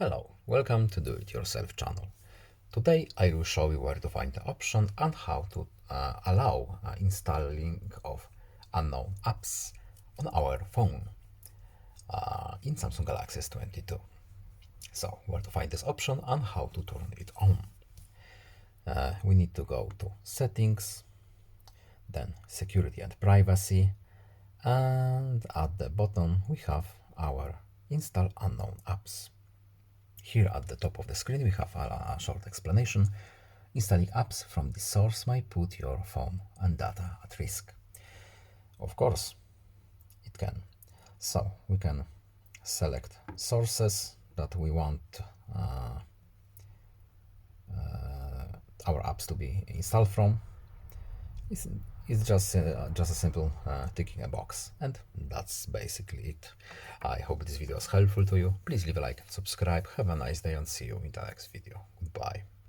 Hello, welcome to Do It Yourself channel. Today I will show you where to find the option and how to allow installing of unknown apps on our phone in Samsung Galaxy S22. So, where to find this option and how to turn it on. We need to go to Settings, then Security and Privacy, and at the bottom we have our Install Unknown Apps. Here at the top of the screen we have a short explanation. Installing apps from this source might put your phone and data at risk. Of course, it can. So we can select sources that we want our apps to be installed from. It's just a simple ticking a box, and that's basically it. I hope this video was helpful to you. Please leave a like and subscribe. Have a nice day and see you in the next video. Goodbye.